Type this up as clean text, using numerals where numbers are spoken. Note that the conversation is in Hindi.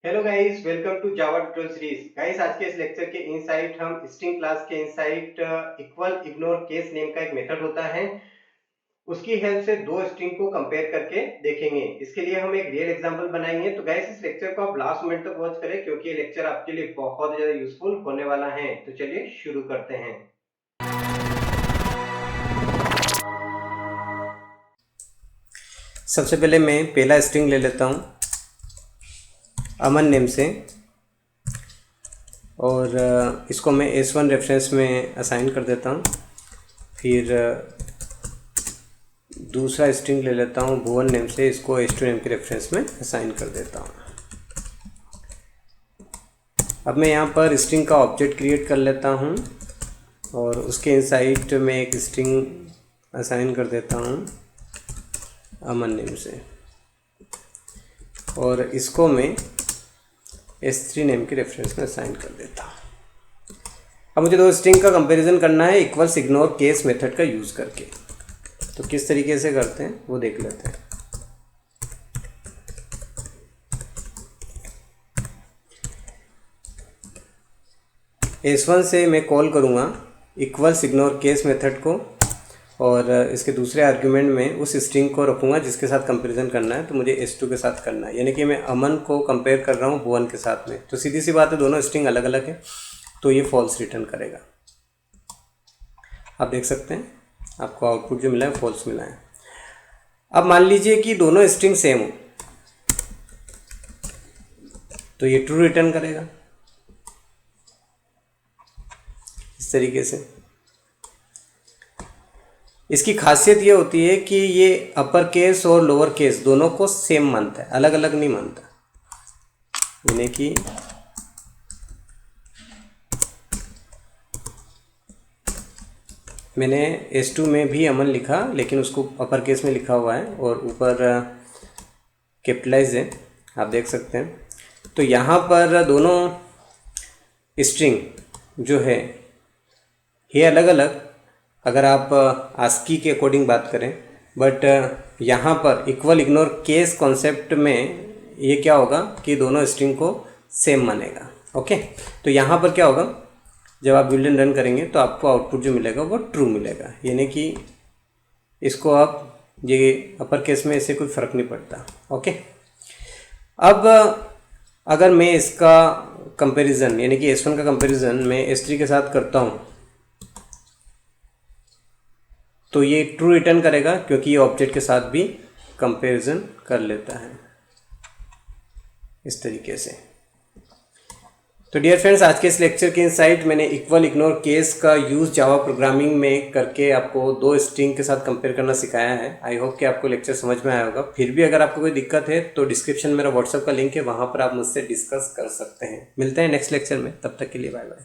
Hello guys, welcome to Java tutorial series. Guys, आज के इस लेक्चर के इनसाइट हम स्ट्रिंग क्लास के inside equal ignore case name का एक मेथड होता है, उसकी हेल्प से दो स्ट्रिंग को कंपेयर करके देखेंगे। इसके लिए हम एक रियल एग्जांपल बनाएंगे। तो गाइस, इस लेक्चर को आप लास्ट मिनट तक वॉच करें क्योंकि ये लेक्चर आपके लिए बहुत ज्यादा यूजफुल होने वाला है। तो चलिए शुरू करते हैं। सबसे पहले मैं पहला स्ट्रिंग ले लेता हूं अमन नेम से, और इसको मैं S1 रेफरेंस में असाइन कर देता हूँ। फिर दूसरा स्ट्रिंग ले लेता हूँ भुवन नेम से, इसको S2 नेम के रेफरेंस में असाइन कर देता हूँ। अब मैं यहाँ पर स्ट्रिंग का ऑब्जेक्ट क्रिएट कर लेता हूँ और उसके इनसाइड में एक स्ट्रिंग असाइन कर देता हूँ अमन नेम से, और इसको मैं S3 नेम के रेफरेंस में असाइन कर देता हूँ। अब मुझे दो स्ट्रिंग का कंपैरिजन करना है इक्वल्स इग्नोर केस मेथड का यूज़ करके। तो किस तरीके से करते हैं वो देख लेते हैं। S1 से मैं कॉल करूँगा इक्वल्स इग्नोर केस मेथड को, और इसके दूसरे आर्ग्यूमेंट में उस स्ट्रिंग को रखूँगा जिसके साथ कंपैरिजन करना है। तो मुझे S2 के साथ करना है, यानी कि मैं अमन को कंपेयर कर रहा हूँ भुवन के साथ में। तो सीधी सी बात है, दोनों स्ट्रिंग अलग अलग है, तो ये फॉल्स रिटर्न करेगा। आप देख सकते हैं आपको आउटपुट जो मिला है फॉल्स मिला है। अब मान लीजिए कि दोनों स्ट्रिंग सेम हो, तो ये ट्रू रिटर्न करेगा इस तरीके से। इसकी खासियत ये होती है कि ये अपर केस और लोअर केस दोनों को सेम मानता है, अलग अलग नहीं मानता। यानी कि मैंने S2 में भी अमन लिखा, लेकिन उसको अपर केस में लिखा हुआ है और ऊपर कैपिटलाइज है, आप देख सकते हैं। तो यहाँ पर दोनों स्ट्रिंग जो है ये अलग अलग, अगर आप आस्की के अकॉर्डिंग बात करें, बट यहाँ पर इक्वल इग्नोर केस कॉन्सेप्ट में ये क्या होगा कि दोनों स्ट्रिंग को सेम मानेगा। ओके, तो यहाँ पर क्या होगा, जब आप बिल्ड रन करेंगे तो आपको आउटपुट जो मिलेगा वो ट्रू मिलेगा। यानी कि इसको आप ये अपर केस में इससे कोई फ़र्क नहीं पड़ता। ओके, अब अगर मैं इसका कंपैरिजन यानी कि S1 का कंपैरिजन मैं S3 के साथ करता हूँ तो ये ट्रू रिटर्न करेगा, क्योंकि ये ऑब्जेक्ट के साथ भी कंपैरिजन कर लेता है इस तरीके से। तो डियर फ्रेंड्स, आज के इस लेक्चर के इनसाइट मैंने इक्वल इग्नोर केस का यूज़ जावा प्रोग्रामिंग में करके आपको दो स्ट्रिंग के साथ कंपेयर करना सिखाया है। आई होप कि आपको लेक्चर समझ में आया होगा। फिर भी अगर आपको कोई दिक्कत है तो डिस्क्रिप्शन में मेरा व्हाट्सएप का लिंक है, वहाँ पर आप मुझसे डिस्कस कर सकते हैं। मिलते हैं नेक्स्ट लेक्चर में, तब तक के लिए बाय बाय।